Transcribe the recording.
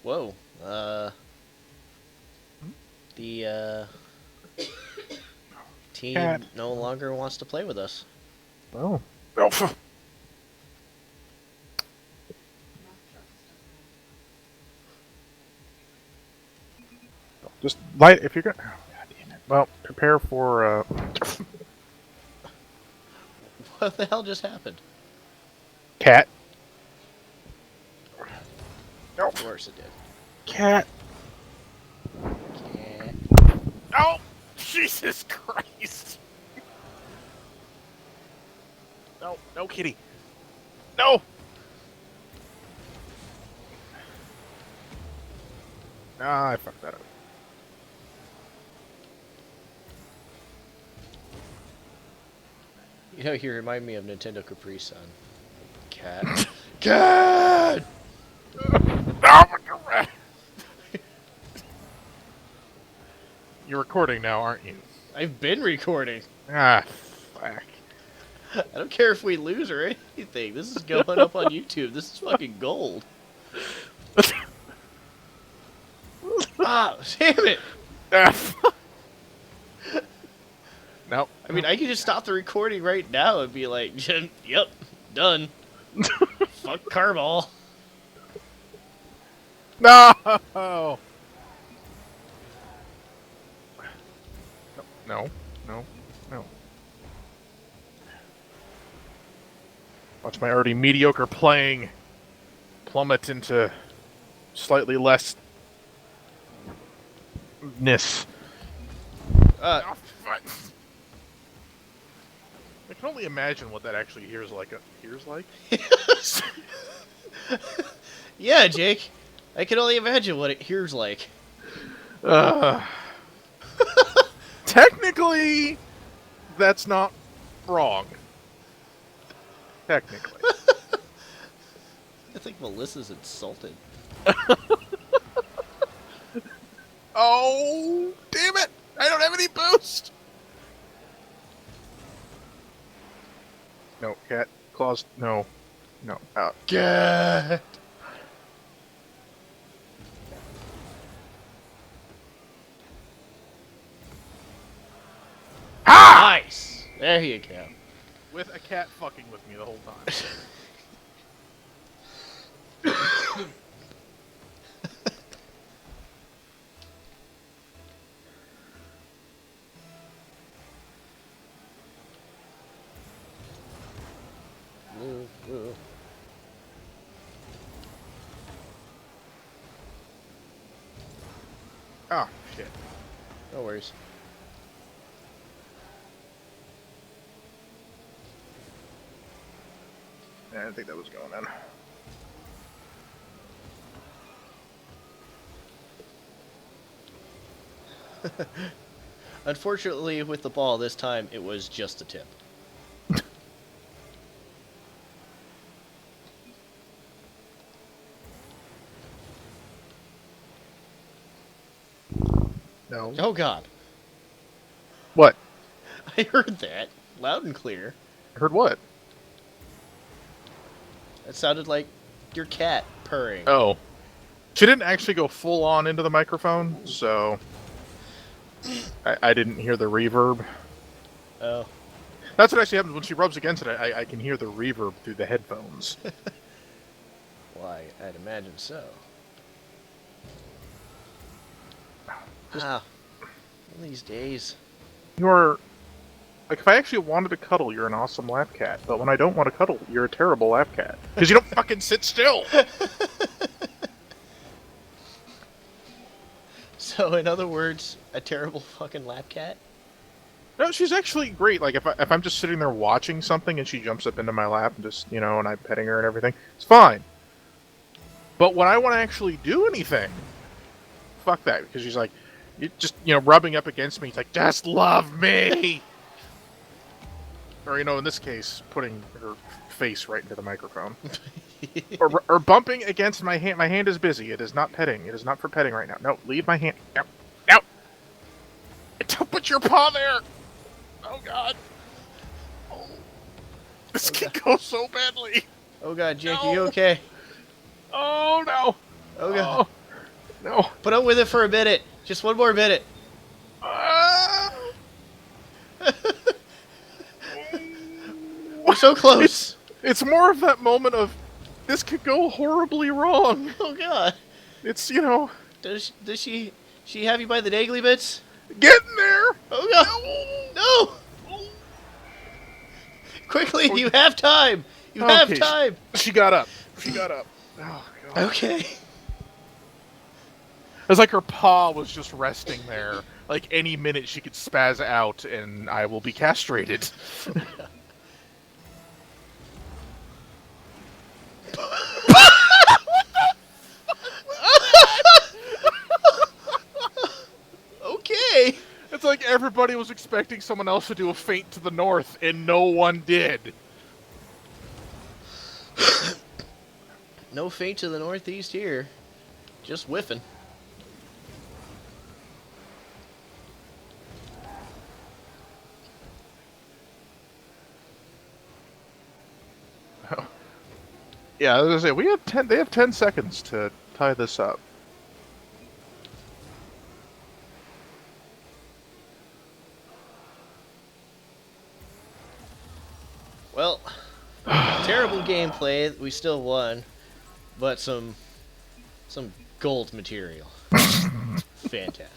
Whoa. The Cat. team no longer wants to play with us. Oh. Oh. Just light if you're gonna. Oh, God damn it. Well, prepare for. What the hell just happened? Cat. No. Of course it did. Cat. Cat. Oh! Jesus Christ! No, no, kitty. No! Ah, I fucked that up. You know, you remind me of Nintendo Capri Sun. Cat. Cat! Oh, you're recording now, aren't you? I've been recording. Ah, fuck. I don't care if we lose or anything. This is going up on YouTube. This is fucking gold. Ah, damn it! No. I mean, I could just stop the recording right now and be like, yep, done. Fuck Carball. No! No, no, no, no. Watch my already mediocre playing plummet into slightly less ness. I can only imagine what that actually hears like. Yeah, Jake. I can only imagine what it hears like. Technically, that's not wrong. Technically. I think Melissa's insulted. Oh, damn it! I don't have any boost! No, cat. Claws. No. No. Out. Cat! Ha! Nice! There you go. With a cat fucking with me the whole time. Woo, woo. Oh, shit. No worries. I didn't think that was going in. Unfortunately, with the ball this time, it was just a tip. No. Oh god. What? I heard that. Loud and clear. Heard what? It sounded like your cat purring. Oh. She didn't actually go full on into the microphone, so I didn't hear the reverb. Oh. That's what actually happens when she rubs against it. I can hear the reverb through the headphones. Why, I'd imagine so. Ah. One of these days. You're... Like, if I actually wanted to cuddle, you're an awesome lap cat. But when I don't want to cuddle, you're a terrible lap cat. Because you don't fucking sit still! So, in other words, a terrible fucking lap cat? No, she's actually great. Like, if I'm just sitting there watching something and she jumps up into my lap and just, and I'm petting her and everything, it's fine. But when I want to actually do anything, fuck that. Because she's like, you just, rubbing up against me. It's like, just love me! Or, in this case, putting her face right into the microphone. or bumping against my hand. My hand is busy. It is not petting. It is not for petting right now. No, leave my hand. No. No! Don't put your paw there! Oh, God. Oh. This can go so badly. Oh god, Jake, No. are you okay? Oh, no. Oh god. No. Put up with it for a minute. Just one more minute. We're so close. It's more of that moment of, this could go horribly wrong. Oh god. It's, you know, Does she have you by the dangly bits? getting there. Oh god. No. Quickly, you have time. You have Okay, time. She got up. She got up. Oh, God. Okay. It's like her paw was just resting there. Like any minute she could spaz out and I will be castrated. Okay. It's like everybody was expecting someone else to do a feint to the north and no one did. No feint to the northeast here. Just whiffing. Yeah, I was gonna say we have 10. They have 10 seconds to tie this up. Well, terrible gameplay. We still won, but some gold material. Fantastic.